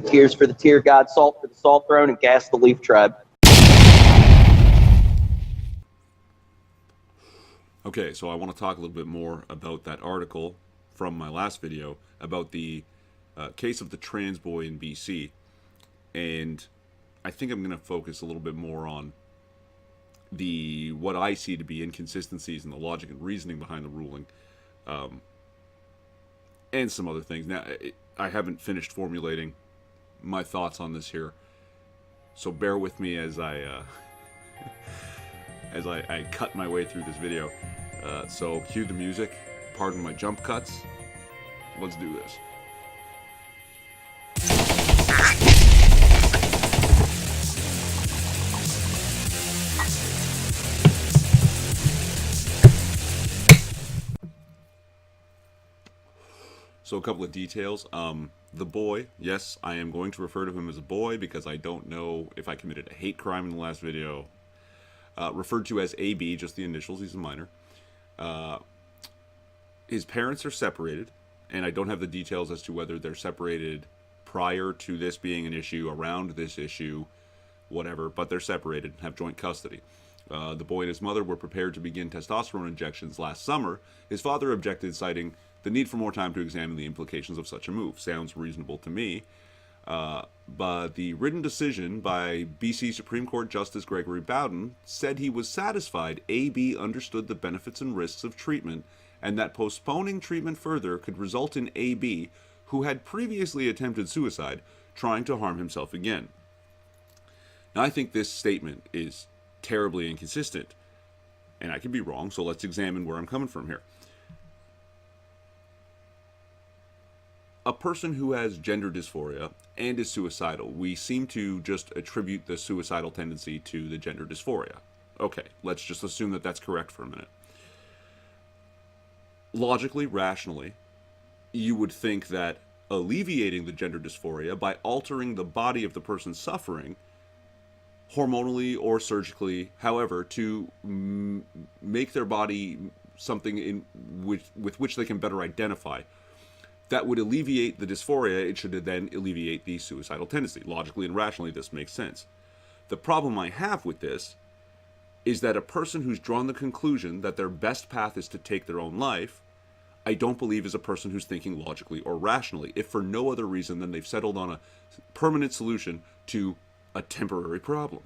Tears for the Tear God, Salt for the Salt Throne, and Gas the Leaf Tribe. Okay, so I want to talk a little bit more about that article from my last video about the case of the trans boy in BC. And I think I'm going to focus a little bit more on what I see to be inconsistencies in the logic and reasoning behind the ruling, and some other things. Now, I haven't finished formulating my thoughts on this here, so bear with me as I I cut my way through this video. So cue the music, pardon my jump cuts, let's do this. So a couple of details. The boy, yes, I am going to refer to him as a boy because I don't know if I committed a hate crime in the last video. Referred to as AB, just the initials, he's a minor. His parents are separated, and I don't have the details as to whether they're separated prior to this being an issue, around this issue, whatever, but they're separated and have joint custody. The boy and his mother were prepared to begin testosterone injections last summer. His father objected, citing the need for more time to examine the implications of such a move. Sounds reasonable to me. But the written decision by BC Supreme Court Justice Gregory Bowden said he was satisfied AB understood the benefits and risks of treatment, and that postponing treatment further could result in AB, who had previously attempted suicide, trying to harm himself again. Now, I think this statement is terribly inconsistent, and I could be wrong, so let's examine where I'm coming from here. A person who has gender dysphoria and is suicidal, we seem to just attribute the suicidal tendency to the gender dysphoria. Okay, let's just assume that that's correct for a minute. Logically, rationally, you would think that alleviating the gender dysphoria by altering the body of the person suffering, hormonally or surgically, however, to make their body something with which they can better identify, that would alleviate the dysphoria. It should then alleviate the suicidal tendency. Logically and rationally, this makes sense. The problem I have with this is that a person who's drawn the conclusion that their best path is to take their own life, I don't believe is a person who's thinking logically or rationally, if for no other reason than they've settled on a permanent solution to a temporary problem.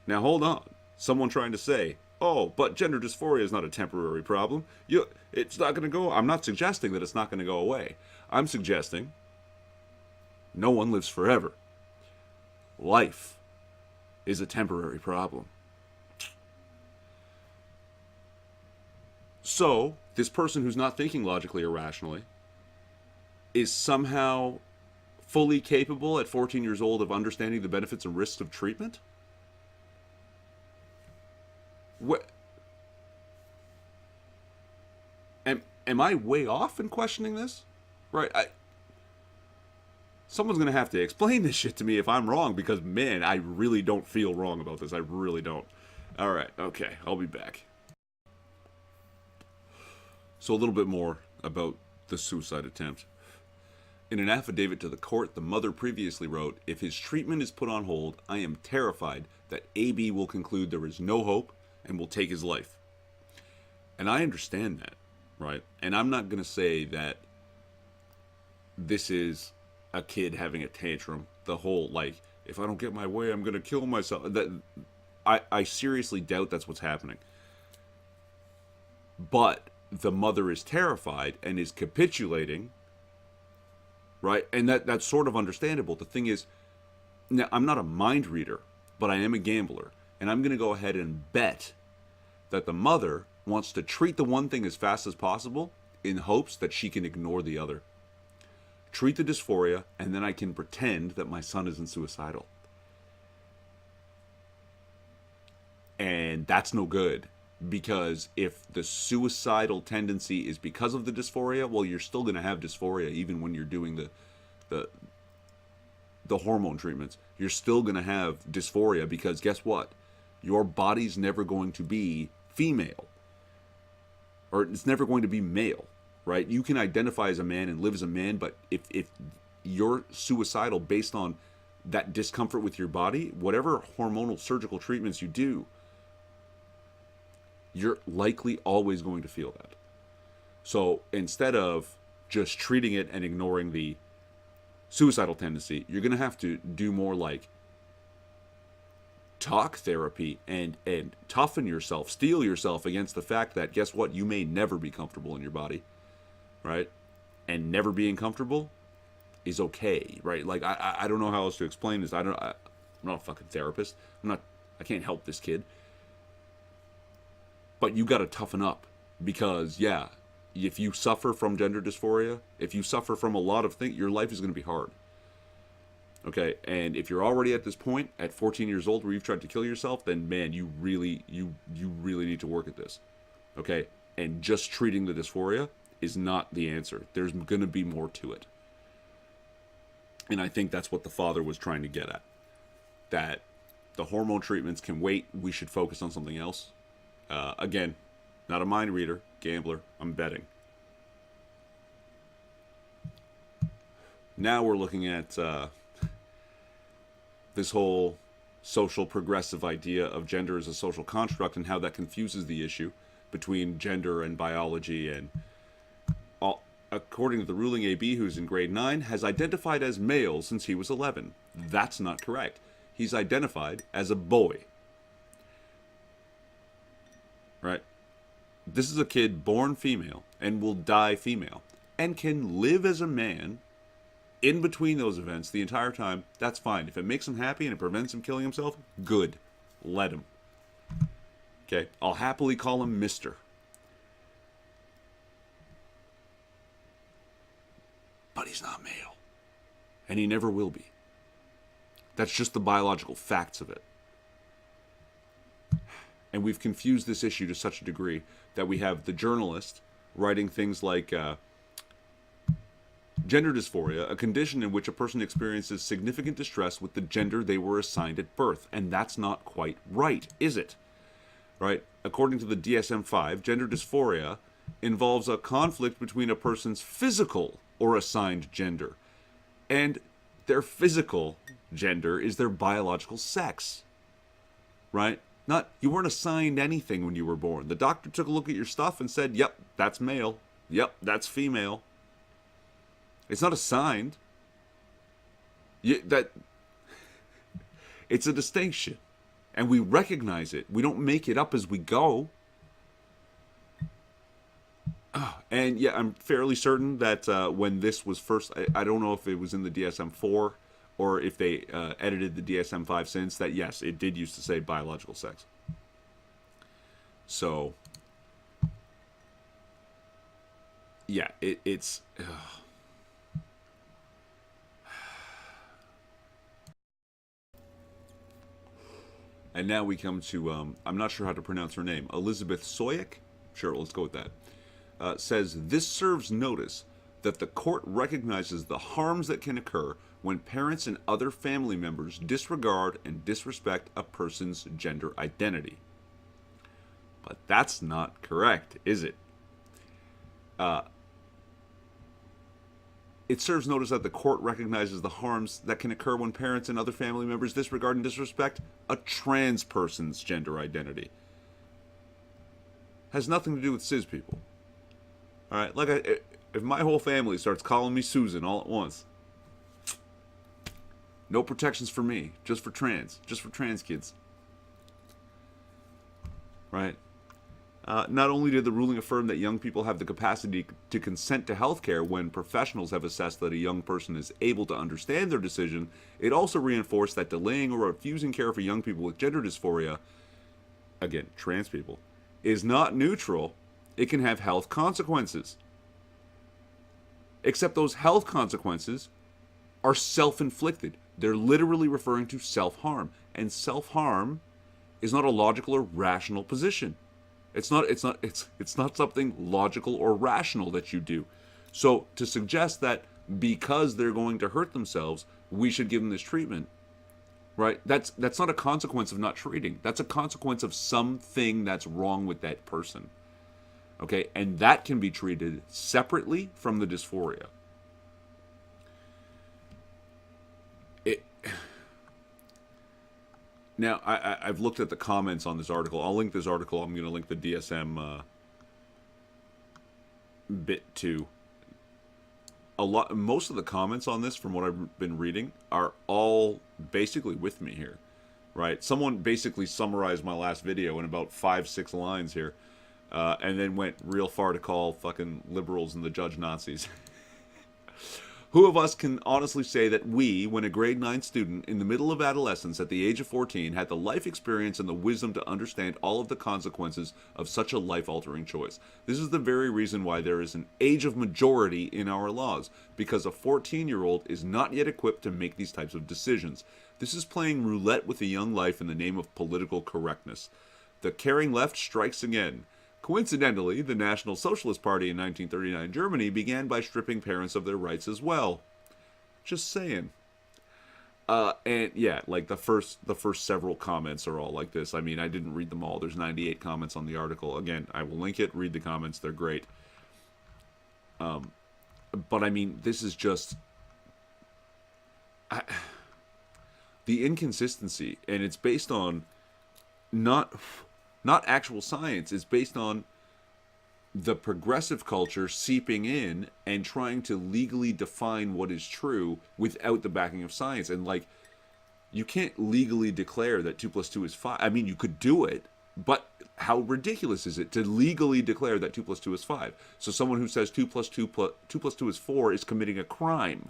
Now hold on. Someone trying to say, oh, but gender dysphoria is not a temporary problem. It's not going to go. I'm not suggesting that it's not going to go away. I'm suggesting no one lives forever. Life is a temporary problem. So, this person who's not thinking logically or rationally is somehow fully capable at 14 years old of understanding the benefits and risks of treatment? What? Am I way off in questioning this? Right, someone's going to have to explain this shit to me if I'm wrong, because, man, I really don't feel wrong about this. I really don't. Alright, okay, I'll be back. So a little bit more about the suicide attempt. In an affidavit to the court, the mother previously wrote, "If his treatment is put on hold, I am terrified that AB will conclude there is no hope and will take his life." And I understand that, right? And I'm not going to say that this is a kid having a tantrum. The whole, like, if I don't get my way, I'm going to kill myself. I seriously doubt that's what's happening. But the mother is terrified and is capitulating, right? And that's sort of understandable. The thing is, now, I'm not a mind reader, but I am a gambler. And I'm going to go ahead and bet that the mother wants to treat the one thing as fast as possible in hopes that she can ignore the other. Treat the dysphoria, and then I can pretend that my son isn't suicidal. And that's no good, because if the suicidal tendency is because of the dysphoria, well, you're still going to have dysphoria even when you're doing the hormone treatments. You're still going to have dysphoria, because guess what? Your body's never going to be female, or it's never going to be male, right? You can identify as a man and live as a man, but if you're suicidal based on that discomfort with your body, whatever hormonal surgical treatments you do, you're likely always going to feel that. So instead of just treating it and ignoring the suicidal tendency, you're going to have to do more like talk therapy and toughen yourself, steel yourself against the fact that, guess what, you may never be comfortable in your body, right? And never being comfortable is okay, right? Like, I don't know how else to explain this. I'm not a fucking therapist. I can't help this kid. But you got to toughen up because, yeah, if you suffer from gender dysphoria, if you suffer from a lot of things, your life is going to be hard. Okay, and if you're already at this point at 14 years old where you've tried to kill yourself, then man, you really need to work at this. Okay, and just treating the dysphoria is not the answer. There's going to be more to it. And I think that's what the father was trying to get at. That the hormone treatments can wait. We should focus on something else. Again, not a mind reader, gambler. I'm betting. Now we're looking at this whole social progressive idea of gender as a social construct and how that confuses the issue between gender and biology. And according to the ruling, AB, who's in grade 9, has identified as male since he was 11. That's not correct. He's identified as a boy. Right? This is a kid born female and will die female and can live as a man in between those events the entire time. That's fine. If it makes him happy and it prevents him killing himself, good. Let him. Okay? I'll happily call him Mr. But he's not male. And he never will be. That's just the biological facts of it. And we've confused this issue to such a degree that we have the journalist writing things like gender dysphoria, a condition in which a person experiences significant distress with the gender they were assigned at birth. And that's not quite right, is it? Right? According to the DSM-5, gender dysphoria involves a conflict between a person's physical or assigned gender. And their physical gender is their biological sex. Right? Not, you weren't assigned anything when you were born. The doctor took a look at your stuff and said, yep, that's male. Yep, that's female. It's not assigned. It's a distinction. And we recognize it. We don't make it up as we go. And yeah, I'm fairly certain that when this was first, I don't know if it was in the DSM-4 or if they edited the DSM-5 since, that yes, it did used to say biological sex. So, yeah, it's... And now we come to, I'm not sure how to pronounce her name, Elizabeth Soyek? Sure, let's go with that. Says, this serves notice that the court recognizes the harms that can occur when parents and other family members disregard and disrespect a person's gender identity. But that's not correct, is it? It serves notice that the court recognizes the harms that can occur when parents and other family members disregard and disrespect a trans person's gender identity. Has nothing to do with cis people. Alright, like if my whole family starts calling me Susan all at once, no protections for me, just for trans kids. Right? Not only did the ruling affirm that young people have the capacity to consent to health care when professionals have assessed that a young person is able to understand their decision, it also reinforced that delaying or refusing care for young people with gender dysphoria, again, trans people, is not neutral. It can have health consequences. Except those health consequences are self-inflicted. They're literally referring to self-harm. And self-harm is not a logical or rational position. It's not something logical or rational that you do. So to suggest that because they're going to hurt themselves, we should give them this treatment, right? That's not a consequence of not treating. That's a consequence of something that's wrong with that person. Okay, and that can be treated separately from the dysphoria. Now, I've looked at the comments on this article. I'll link this article. I'm going to link the DSM bit too. Most of the comments on this, from what I've been reading, are all basically with me here, right? Someone basically summarized my last video in about 5-6 lines here, and then went real far to call fucking liberals and the judge Nazis. Who of us can honestly say that we, when a grade 9 student in the middle of adolescence at the age of 14, had the life experience and the wisdom to understand all of the consequences of such a life-altering choice? This is the very reason why there is an age of majority in our laws, because a 14-year-old is not yet equipped to make these types of decisions. This is playing roulette with a young life in the name of political correctness. The caring left strikes again. Coincidentally, the National Socialist Party in 1939 Germany began by stripping parents of their rights as well. Just saying. And yeah, like the first several comments are all like this. I mean, I didn't read them all. There's 98 comments on the article. Again, I will link it. Read the comments. They're great. But I mean, this is just the inconsistency, and it's based on not actual science. It's based on the progressive culture seeping in and trying to legally define what is true without the backing of science. And like, you can't legally declare that 2 + 2 is 5. I mean, you could do it, but how ridiculous is it to legally declare that 2 + 2 is 5? So someone who says 2 + 2 is 4 is committing a crime.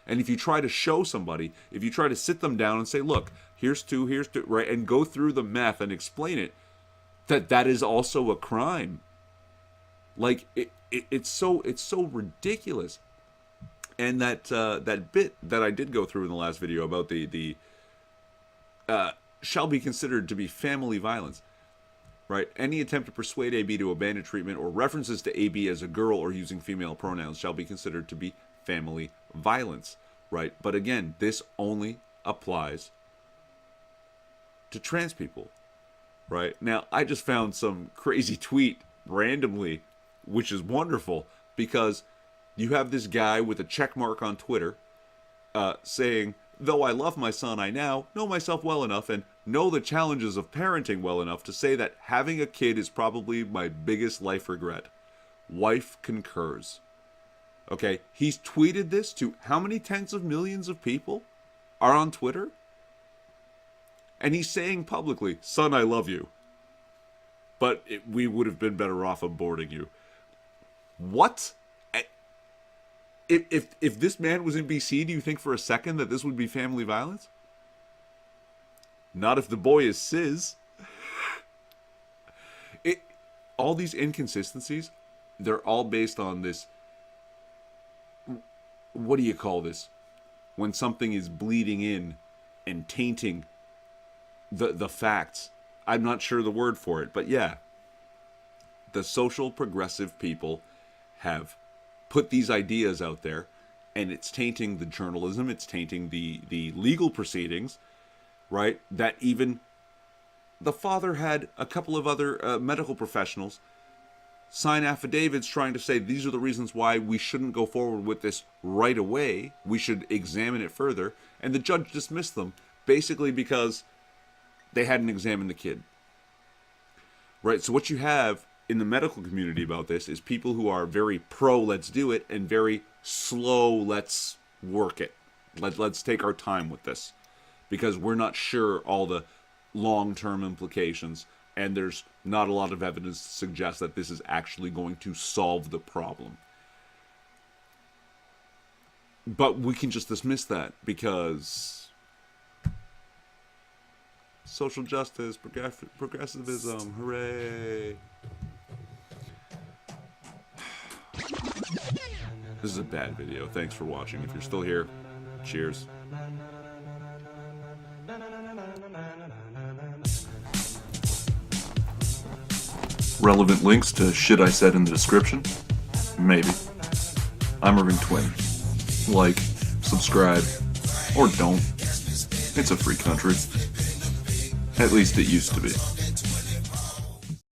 And if you try to show somebody, if you try to sit them down and say, look, here's 2, right, and go through the math and explain it, that is also a crime. Like, it's so ridiculous. And that bit that I did go through in the last video about the shall be considered to be family violence, right? Any attempt to persuade AB to abandon treatment or references to AB as a girl or using female pronouns shall be considered to be family violence, right? But again, this only applies to trans people. Right? Now, I just found some crazy tweet randomly, which is wonderful, because you have this guy with a check mark on Twitter saying, though I love my son, I now know myself well enough and know the challenges of parenting well enough to say that having a kid is probably my biggest life regret. Wife concurs. Okay, he's tweeted this to how many tens of millions of people are on Twitter? And he's saying publicly, son, I love you. But we would have been better off aborting you. What? If this man was in BC, do you think for a second that this would be family violence? Not if the boy is cis. All these inconsistencies, they're all based on this. What do you call this? When something is bleeding in and tainting the facts. I'm not sure the word for it, but yeah. The social progressive people have put these ideas out there, and it's tainting the journalism, it's tainting the legal proceedings, right? That even the father had a couple of other medical professionals sign affidavits trying to say these are the reasons why we shouldn't go forward with this right away. We should examine it further. And the judge dismissed them basically because they hadn't examined the kid. Right? So what you have in the medical community about this is people who are very pro, let's do it, and very slow, let's work it. Let's take our time with this. Because we're not sure all the long-term implications, and there's not a lot of evidence to suggest that this is actually going to solve the problem. But we can just dismiss that because social justice, progressivism, hooray. This is a bad video. Thanks for watching. If you're still here, cheers. Relevant links to shit I said in the description? Maybe. I'm Irving Twin. Like, subscribe, or don't. It's a free country. At least it used to be.